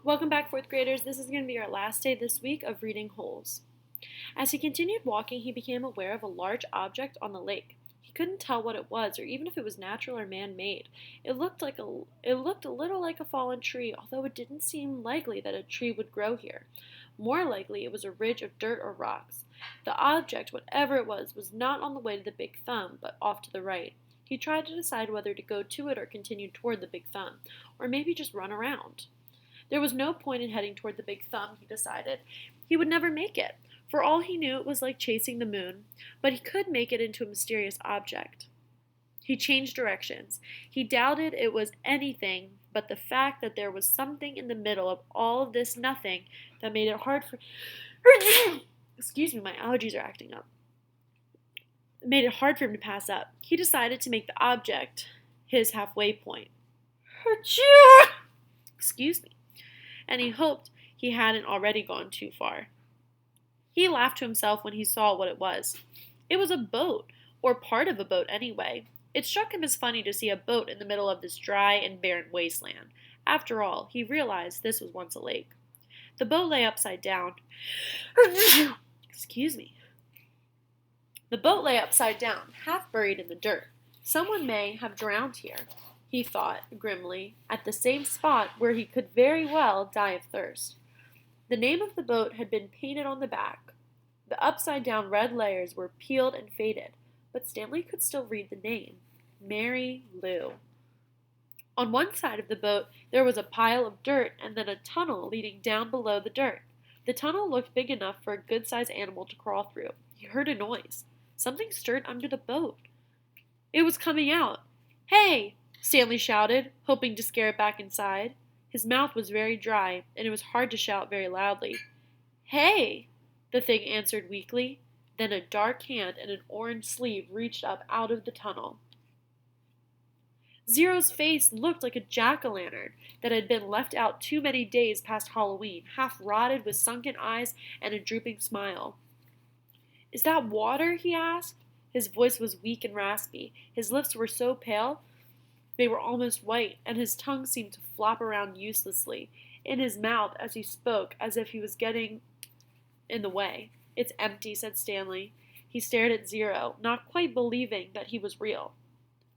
Welcome back, fourth graders. This is going to be our last day this week of reading Holes. As he continued walking, he became aware of a large object on the lake. He couldn't tell what it was, or even if it was natural or man-made. It looked a little like a fallen tree, although it didn't seem likely that a tree would grow here. More likely, it was a ridge of dirt or rocks. The object, whatever it was not on the way to the Big Thumb, but off to the right. He tried to decide whether to go to it or continue toward the Big Thumb, or maybe just run around. There was no point in heading toward the Big Thumb, he decided. He would never make it. For all he knew, it was like chasing the moon, but he could make it into a mysterious object. He changed directions. He doubted it was anything but the fact that there was something in the middle of all of this nothing that made it hard for excuse me, my allergies are acting up. It made it hard for him to pass up. He decided to make the object his halfway point. Excuse me. And he hoped he hadn't already gone too far. He laughed to himself when he saw what it was. It was a boat, or part of a boat anyway. It struck him as funny to see a boat in the middle of this dry and barren wasteland. After all, he realized this was once a lake. The boat lay upside down. Excuse me. The boat lay upside down, half buried in the dirt. Someone may have drowned here, he thought grimly, at the same spot where he could very well die of thirst. The name of the boat had been painted on the back. The upside-down red layers were peeled and faded, but Stanley could still read the name, Mary Lou. On one side of the boat there was a pile of dirt and then a tunnel leading down below the dirt. The tunnel looked big enough for a good-sized animal to crawl through. He heard a noise. Something stirred under the boat. It was coming out. "Hey!" Stanley shouted, hoping to scare it back inside. His mouth was very dry, and it was hard to shout very loudly. "Hey!" the thing answered weakly. Then a dark hand and an orange sleeve reached up out of the tunnel. Zero's face looked like a jack-o'-lantern that had been left out too many days past Halloween, half rotted with sunken eyes and a drooping smile. "Is that water?" he asked. His voice was weak and raspy. His lips were so pale they were almost white, and his tongue seemed to flop around uselessly in his mouth as he spoke, as if he was getting in the way. "It's empty," said Stanley. He stared at Zero, not quite believing that he was real.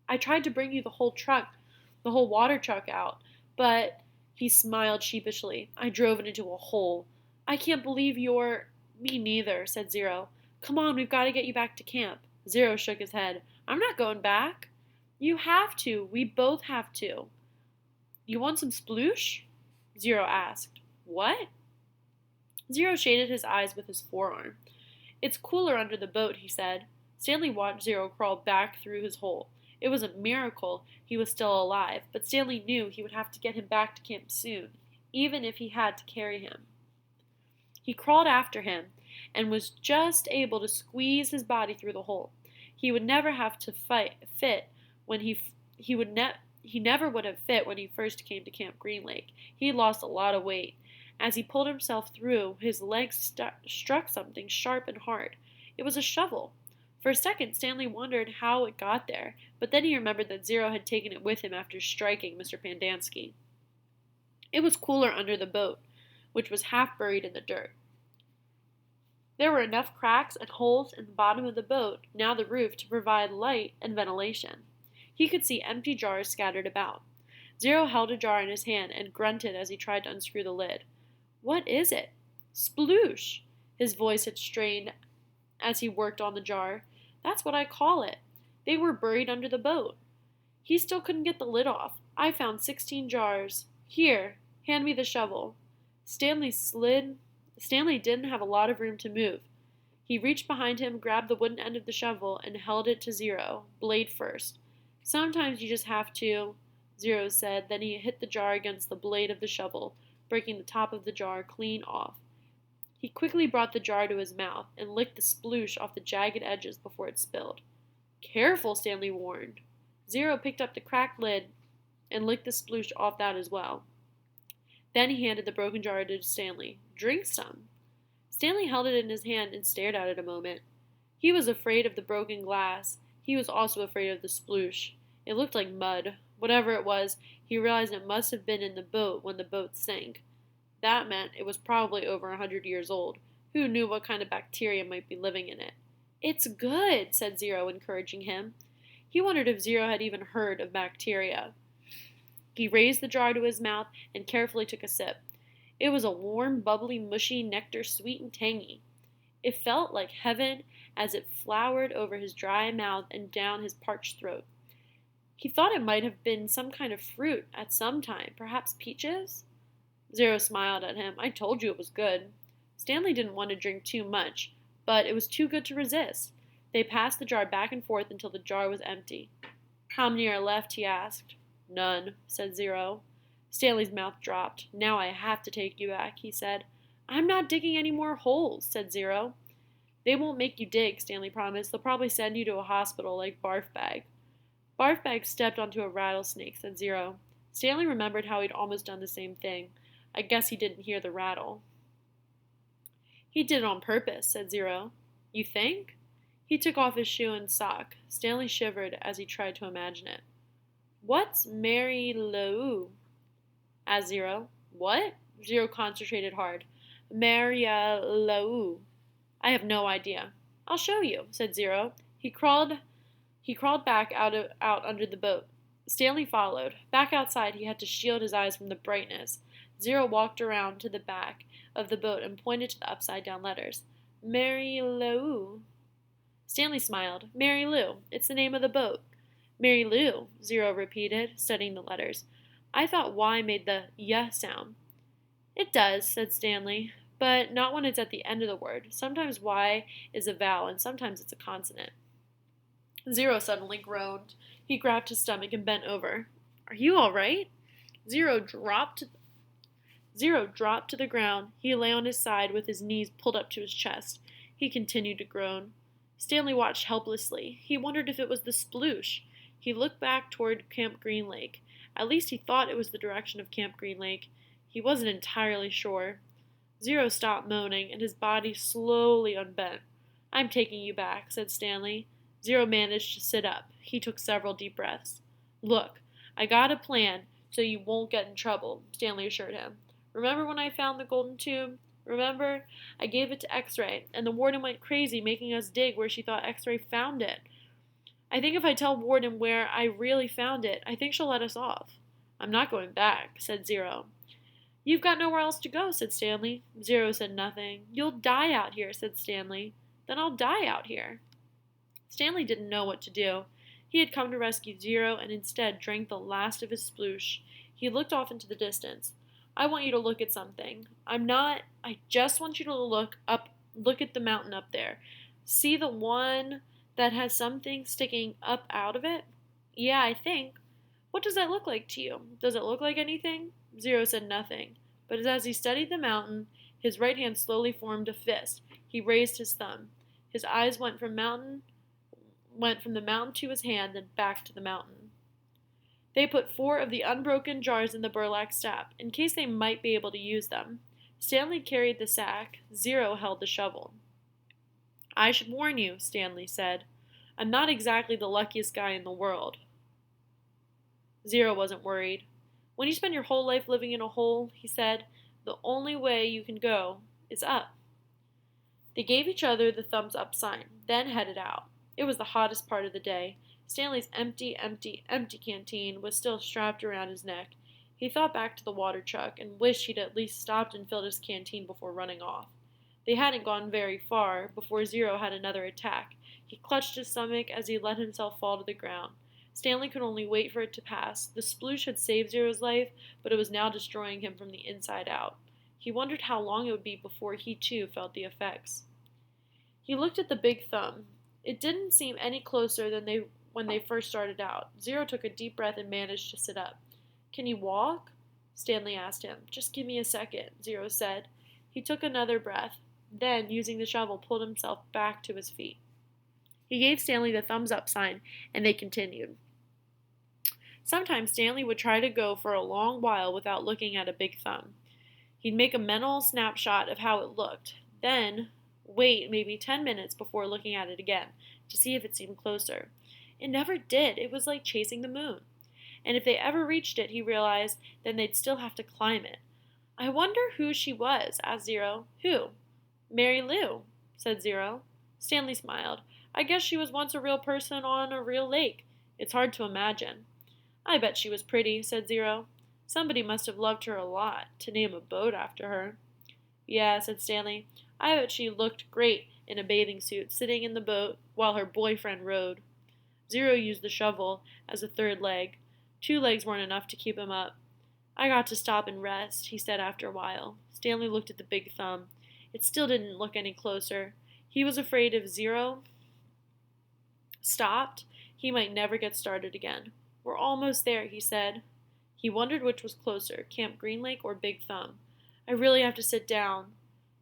"I tried to bring you the whole water truck out, but," he smiled sheepishly, "I drove it into a hole. I can't believe you're—" "Me neither," said Zero. "Come on, we've got to get you back to camp." Zero shook his head. "I'm not going back." "You have to. We both have to." "You want some sploosh?" Zero asked. "What?" Zero shaded his eyes with his forearm. "It's cooler under the boat," he said. Stanley watched Zero crawl back through his hole. It was a miracle he was still alive, but Stanley knew he would have to get him back to camp soon, even if he had to carry him. He crawled after him and was just able to squeeze his body through the hole. He would never have to fit when he never would have fit when he first came to Camp Green Lake. He had lost a lot of weight. As he pulled himself through, his legs struck something sharp and hard. It was a shovel. For a second, Stanley wondered how it got there, but then he remembered that Zero had taken it with him after striking Mr. Pandansky. It was cooler under the boat, which was half buried in the dirt. There were enough cracks and holes in the bottom of the boat, now the roof, to provide light and ventilation. He could see empty jars scattered about. Zero held a jar in his hand and grunted as he tried to unscrew the lid. "What is it?" "Sploosh!" His voice had strained as he worked on the jar. "That's what I call it. They were buried under the boat." He still couldn't get the lid off. "I found 16 jars. Here, hand me the shovel." Stanley didn't have a lot of room to move. He reached behind him, grabbed the wooden end of the shovel, and held it to Zero, blade first. "Sometimes you just have to," Zero said. Then he hit the jar against the blade of the shovel, breaking the top of the jar clean off. He quickly brought the jar to his mouth and licked the sploosh off the jagged edges before it spilled. "Careful," Stanley warned. Zero picked up the cracked lid and licked the sploosh off that as well. Then he handed the broken jar to Stanley. "Drink some." Stanley held it in his hand and stared at it a moment. He was afraid of the broken glass. He was also afraid of the sploosh. It looked like mud. Whatever it was, he realized it must have been in the boat when the boat sank. That meant it was probably over 100 years old. Who knew what kind of bacteria might be living in it? It's good, said Zero, encouraging him. He wondered if Zero had even heard of bacteria. He raised the jar to his mouth and carefully took a sip. It was a warm, bubbly, mushy nectar, sweet and tangy. It felt like heaven as it flowered over his dry mouth and down his parched throat. He thought it might have been some kind of fruit at some time, perhaps peaches? Zero smiled at him. I told you it was good. Stanley didn't want to drink too much, but it was too good to resist. They passed the jar back and forth until the jar was empty. How many are left? He asked. None, said Zero. Stanley's mouth dropped. Now I have to take you back, he said. I'm not digging any more holes, said Zero. They won't make you dig, Stanley promised. They'll probably send you to a hospital like Barfbag. Barfbag stepped onto a rattlesnake, said Zero. Stanley remembered how he'd almost done the same thing. I guess he didn't hear the rattle. He did it on purpose, said Zero. You think? He took off his shoe and sock. Stanley shivered as he tried to imagine it. What's Mary Lou? Asked Zero. What? Zero concentrated hard. Maria Lou. I have no idea. I'll show you, said Zero. He crawled back out under the boat. Stanley followed. Back outside, he had to shield his eyes from the brightness. Zero walked around to the back of the boat and pointed to the upside-down letters. Mary Lou. Stanley smiled. Mary Lou. It's the name of the boat. Mary Lou, Zero repeated, studying the letters. I thought Y made the Y sound. It does, said Stanley, but not when it's at the end of the word. Sometimes Y is a vowel, and sometimes it's a consonant. Zero suddenly groaned. He grabbed his stomach and bent over. Are you all right? Zero dropped to the ground. He lay on his side with his knees pulled up to his chest. He continued to groan. Stanley watched helplessly. He wondered if it was the sploosh. He looked back toward Camp Green Lake. At least he thought it was the direction of Camp Green Lake. He wasn't entirely sure. Zero stopped moaning, and his body slowly unbent. I'm taking you back, said Stanley. Zero managed to sit up. He took several deep breaths. Look, I got a plan so you won't get in trouble, Stanley assured him. Remember when I found the golden tube? Remember? I gave it to X-Ray, and the warden went crazy making us dig where she thought X-Ray found it. I think if I tell Warden where I really found it, I think she'll let us off. I'm not going back, said Zero. You've got nowhere else to go, said Stanley. Zero said nothing. You'll die out here, said Stanley. Then I'll die out here. Stanley didn't know what to do. He had come to rescue Zero and instead drank the last of his sploosh. He looked off into the distance. I want you to look at something. I just want you to look at the mountain up there. See the one that has something sticking up out of it? Yeah, I think. What does that look like to you? Does it look like anything? Zero said nothing. But as he studied the mountain, his right hand slowly formed a fist. He raised his thumb. His eyes went from the mountain to his hand, then back to the mountain. They put 4 of the unbroken jars in the burlap sack, in case they might be able to use them. Stanley carried the sack. Zero held the shovel. I should warn you, Stanley said. I'm not exactly the luckiest guy in the world. Zero wasn't worried. When you spend your whole life living in a hole, he said, the only way you can go is up. They gave each other the thumbs up sign, then headed out. It was the hottest part of the day. Stanley's empty canteen was still strapped around his neck. He thought back to the water truck and wished he'd at least stopped and filled his canteen before running off. They hadn't gone very far before Zero had another attack. He clutched his stomach as he let himself fall to the ground. Stanley could only wait for it to pass. The sploosh had saved Zero's life, but it was now destroying him from the inside out. He wondered how long it would be before he too felt the effects. He looked at the big thumb. It didn't seem any closer than when they first started out. Zero took a deep breath and managed to sit up. Can you walk? Stanley asked him. Just give me a second, Zero said. He took another breath, then, using the shovel, pulled himself back to his feet. He gave Stanley the thumbs up sign, and they continued. Sometimes Stanley would try to go for a long while without looking at a big thumb. He'd make a mental snapshot of how it looked, then wait maybe 10 minutes before looking at it again to see if it seemed closer. It never did. It was like chasing the moon. And if they ever reached it, he realized, then they'd still have to climb it. I wonder who she was, asked Zero. Who? Mary Lou, said Zero. Stanley smiled. I guess she was once a real person on a real lake. It's hard to imagine. I bet she was pretty, said Zero. Somebody must have loved her a lot to name a boat after her. Yeah, said Stanley. I bet she looked great in a bathing suit, sitting in the boat while her boyfriend rowed. Zero used the shovel as a third leg. 2 legs weren't enough to keep him up. I got to stop and rest, he said after a while. Stanley looked at the big thumb. It still didn't look any closer. He was afraid if Zero stopped, he might never get started again. We're almost there, he said. He wondered which was closer, Camp Green Lake or Big Thumb. I really have to sit down.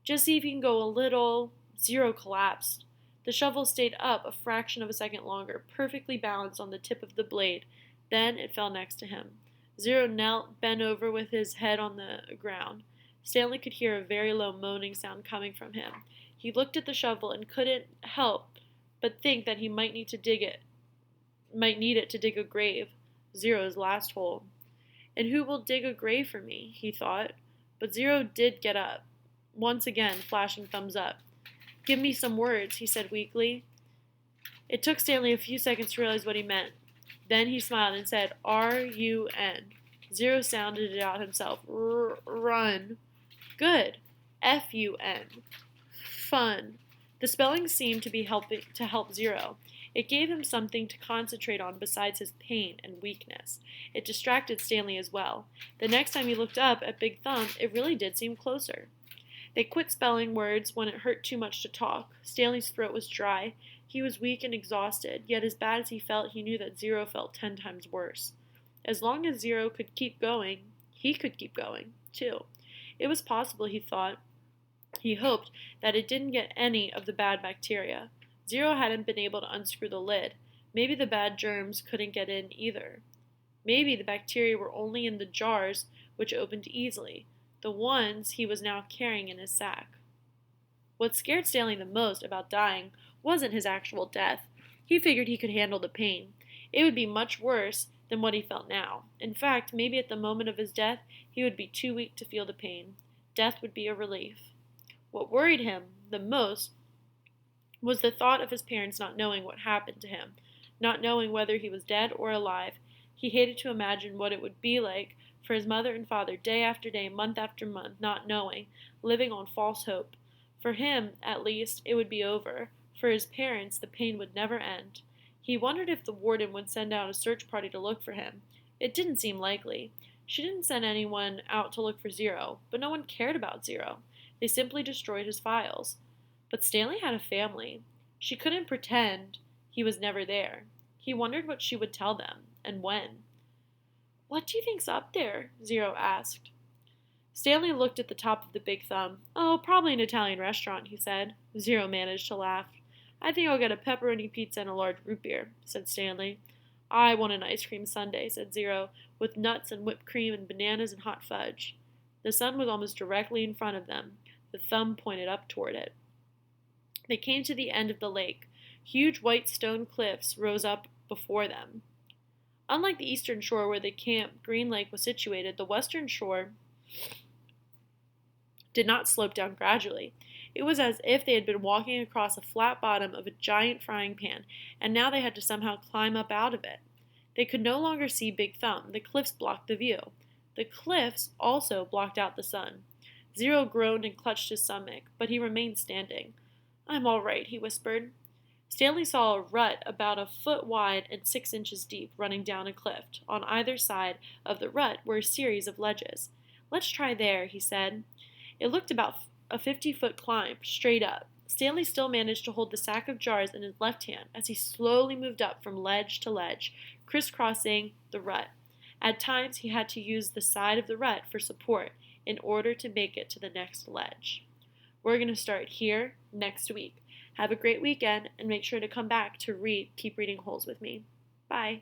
Just see if you can go a little. Zero collapsed. The shovel stayed up a fraction of a second longer, perfectly balanced on the tip of the blade. Then it fell next to him. Zero knelt, bent over with his head on the ground. Stanley could hear a very low moaning sound coming from him. He looked at the shovel and couldn't help but think that he might need it to dig a grave, Zero's last hole. And who will dig a grave for me? He thought. But Zero did get up, once again flashing thumbs up. Give me some words, he said weakly. It took Stanley a few seconds to realize what he meant. Then he smiled and said, R-U-N. Zero sounded it out himself. Run. Good. F-U-N. Fun. The spelling seemed to be helping to help Zero. It gave him something to concentrate on besides his pain and weakness. It distracted Stanley as well. The next time he looked up at Big Thumb, it really did seem closer. They quit spelling words when it hurt too much to talk. Stanley's throat was dry. He was weak and exhausted, yet as bad as he felt, he knew that Zero felt 10 times worse. As long as Zero could keep going, he could keep going, too. It was possible, he thought. He hoped that it didn't get any of the bad bacteria. Zero hadn't been able to unscrew the lid. Maybe the bad germs couldn't get in either. Maybe the bacteria were only in the jars, which opened easily, the ones he was now carrying in his sack. What scared Stanley the most about dying wasn't his actual death. He figured he could handle the pain. It would be much worse than what he felt now. In fact, maybe at the moment of his death, he would be too weak to feel the pain. Death would be a relief. What worried him the most was the thought of his parents not knowing what happened to him, not knowing whether he was dead or alive. He hated to imagine what it would be like for his mother and father day after day, month after month, not knowing, living on false hope. For him, at least, it would be over. For his parents, the pain would never end. He wondered if the warden would send out a search party to look for him. It didn't seem likely. She didn't send anyone out to look for Zero, but no one cared about Zero. They simply destroyed his files. But Stanley had a family. She couldn't pretend he was never there. He wondered what she would tell them, and when. What do you think's up there? Zero asked. Stanley looked at the top of the Big Thumb. Oh, probably an Italian restaurant, he said. Zero managed to laugh. I think I'll get a pepperoni pizza and a large root beer, said Stanley. I want an ice cream sundae, said Zero, with nuts and whipped cream and bananas and hot fudge. The sun was almost directly in front of them. The thumb pointed up toward it. They came to the end of the lake. Huge white stone cliffs rose up before them. Unlike the eastern shore where the Camp Green Lake was situated, the western shore did not slope down gradually. It was as if they had been walking across a flat bottom of a giant frying pan, and now they had to somehow climb up out of it. They could no longer see Big Thumb. The cliffs blocked the view. The cliffs also blocked out the sun. Zero groaned and clutched his stomach, but he remained standing. I'm all right, he whispered. Stanley saw a rut about a foot wide and 6 inches deep running down a cliff. On either side of the rut were a series of ledges. Let's try there, he said. It looked about a 50-foot climb, straight up. Stanley still managed to hold the sack of jars in his left hand as he slowly moved up from ledge to ledge, crisscrossing the rut. At times he had to use the side of the rut for support in order to make it to the next ledge. We're going to start here next week. Have a great weekend and make sure to come back to keep reading holes with me. Bye.